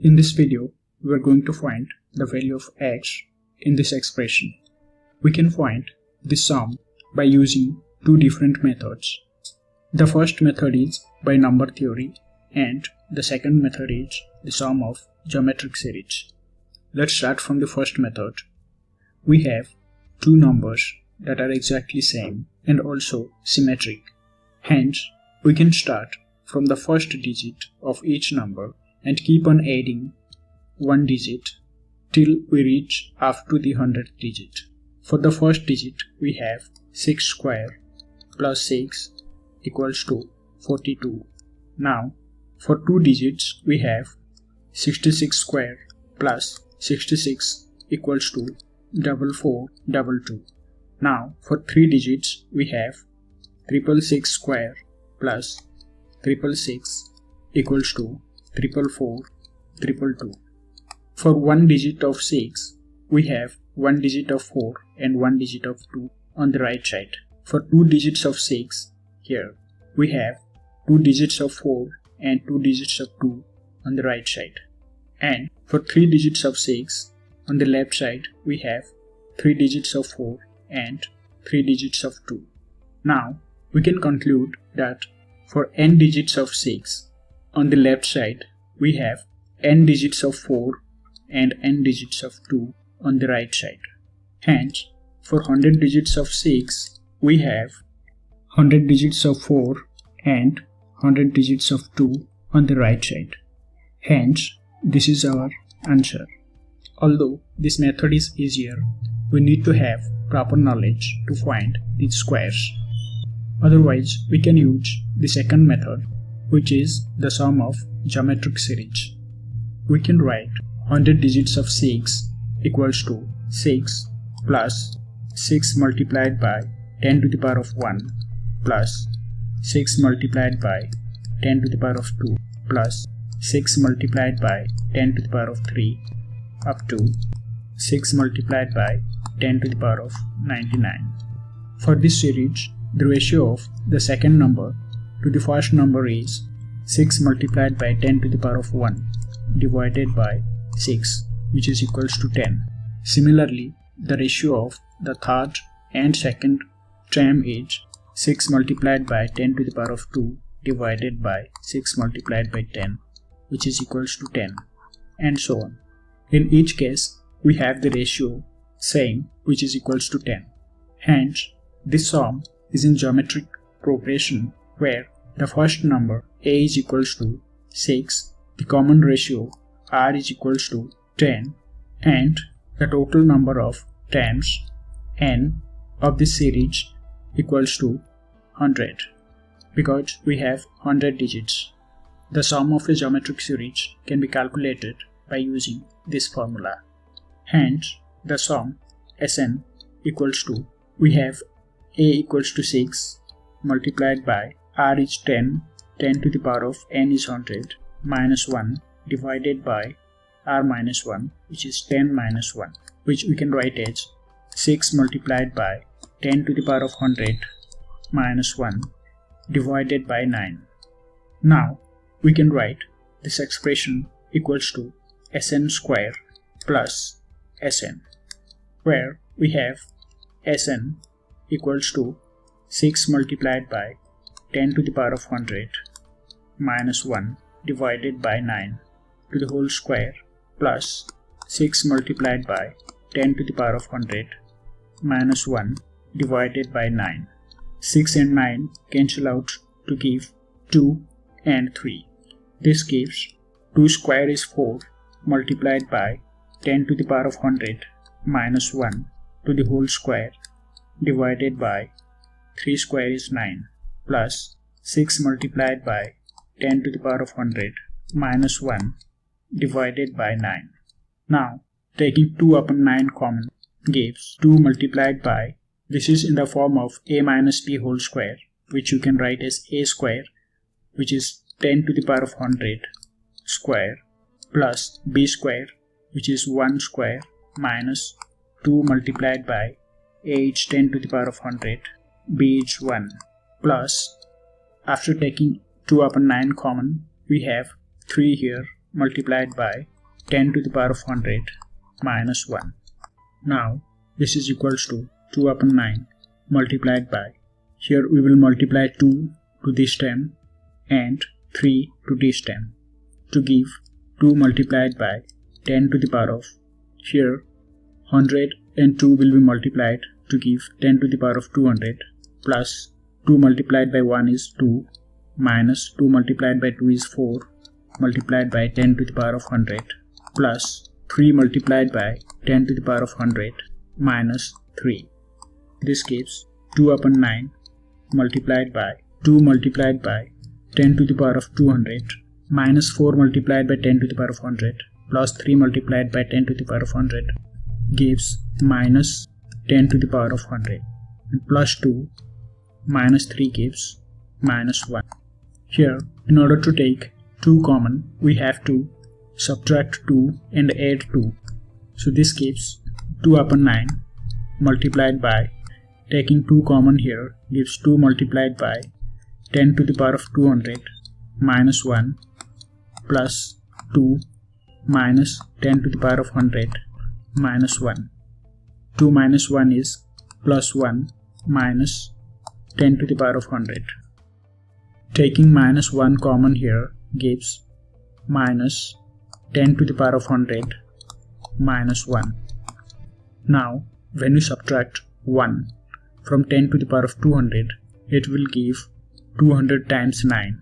In this video, we are going to find the value of x in this expression. We can find the sum by using two different methods. The first method is by number theory and the second method is the sum of geometric series. Let's start from the first method. We have two numbers that are exactly same and also symmetric. Hence, we can start from the first digit of each number and keep on adding one digit till we reach up to the 100th digit. For the first digit, we have 6 square plus 6 equals to 42. Now, for two digits, we have 66 square plus 66 equals to 4422. Now, for three digits, we have 666 square plus 666 equals to 44422. For one digit of 6, we have one digit of 4 and one digit of 2 on the right side. For two digits of 6, here we have two digits of 4 and two digits of 2 on the right side. And for three digits of 6, on the left side, we have three digits of 4 and three digits of 2. Now, we can conclude that for n digits of 6, on the left side, we have n digits of 4 and n digits of 2 on the right side. Hence, for 100 digits of 6, we have 100 digits of 4 and 100 digits of 2 on the right side. Hence, this is our answer. Although this method is easier, we need to have proper knowledge to find these squares. Otherwise, we can use the second method, which is the sum of geometric series. We can write 100 digits of 6 equals to 6 plus 6 multiplied by 10 to the power of 1 plus 6 multiplied by 10 to the power of 2 plus 6 multiplied by 10 to the power of 3 up to 6 multiplied by 10 to the power of 99. For this series, the ratio of the second number to the first number is 6 multiplied by 10 to the power of 1 divided by 6, which is equals to 10. Similarly, the ratio of the third and second term is 6 multiplied by 10 to the power of 2 divided by 6 multiplied by 10, which is equals to 10, and so on. In each case, we have the ratio same, which is equals to 10. Hence, this sum is in geometric progression where the first number a is equals to 6, the common ratio r is equals to 10, and the total number of terms n of this series equals to 100 because we have 100 digits. The sum of a geometric series can be calculated by using this formula. Hence, the sum Sn equals to, we have a equals to 6 multiplied by r is 10 to the power of n is 100 minus 1 divided by r minus 1, which is 10 minus 1, which we can write as 6 multiplied by 10 to the power of 100 minus 1 divided by 9. Now, we can write this expression equals to Sn square plus Sn, where we have Sn equals to 6 multiplied by 10 to the power of 100 minus 1 divided by 9 to the whole square plus 6 multiplied by 10 to the power of 100 minus 1 divided by 9. 6 and 9 cancel out to give 2 and 3. This gives 2 square is 4 multiplied by 10 to the power of 100 minus 1 to the whole square divided by 3 square is 9 plus 6 multiplied by 10 to the power of 100 minus 1 divided by 9. Now, taking 2 upon 9 common gives 2 multiplied by, this is in the form of a minus b whole square, which you can write as a square, which is 10 to the power of 100 square plus b square, which is 1 square minus 2 multiplied by a is 10 to the power of 100, b is 1 plus, after taking 2 upon 9 common, we have 3 here multiplied by 10 to the power of 100 minus 1. Now this is equals to 2 upon 9 multiplied by, here we will multiply 2 to this term and 3 to this term to give 2 multiplied by 10 to the power of, here 100 and 2 will be multiplied to give 10 to the power of 200 plus 2 multiplied by 1 is 2 minus 2 multiplied by 2 is 4 multiplied by 10 to the power of 100 plus 3 multiplied by 10 to the power of 100 minus 3. This gives 2 upon 9 multiplied by 2 multiplied by 10 to the power of 200 minus 4 multiplied by 10 to the power of 100 plus 3 multiplied by 10 to the power of 100 gives minus 10 to the power of 100, and plus 2 minus 3 gives minus 1. Here, in order to take 2 common, we have to subtract 2 and add 2. So this gives 2 upon 9 multiplied by, taking 2 common here gives 2 multiplied by 10 to the power of 200 minus 1 plus 2 minus 10 to the power of 100 minus 1. 2 minus 1 is plus 1 minus 10 to the power of 100. Taking minus 1 common here gives minus 10 to the power of 100 minus 1. Now when we subtract 1 from 10 to the power of 200, it will give 200 times 9.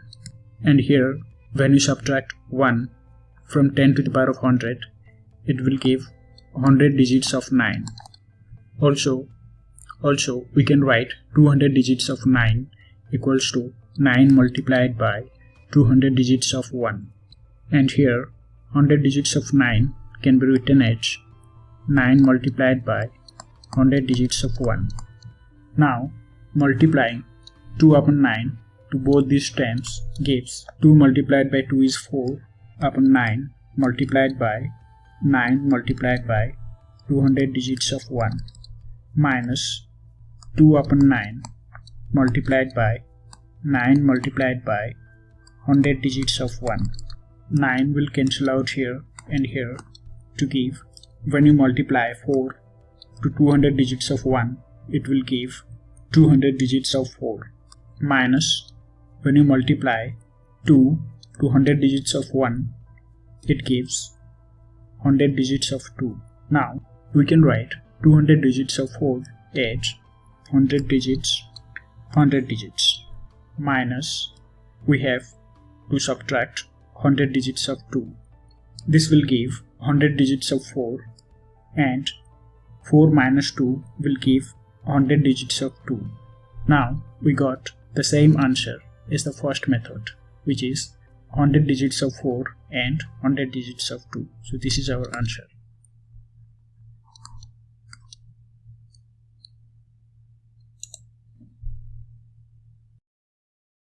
And here when we subtract 1 from 10 to the power of 100, it will give 100 digits of 9. Also we can write 200 digits of 9 equals to 9 multiplied by 200 digits of 1. And here 100 digits of 9 can be written as 9 multiplied by 100 digits of 1. Now multiplying 2 upon 9 to both these terms gives 2 multiplied by 2 is 4 upon 9 multiplied by 9 multiplied by 200 digits of 1 minus 2 upon 9 multiplied by 9 multiplied by 100 digits of 1. 9 will cancel out here and here to give, when you multiply 4 to 200 digits of 1, it will give 200 digits of 4 minus, when you multiply 2 to 100 digits of 1, it gives 100 digits of 2. Now we can write 200 digits of 4 as 100 digits minus, we have to subtract 100 digits of 2. This will give 100 digits of 4, and 4 minus 2 will give 100 digits of 2. Now we got the same answer as the first method, which is 100 digits of 4 and 100 digits of 2. So this is our answer.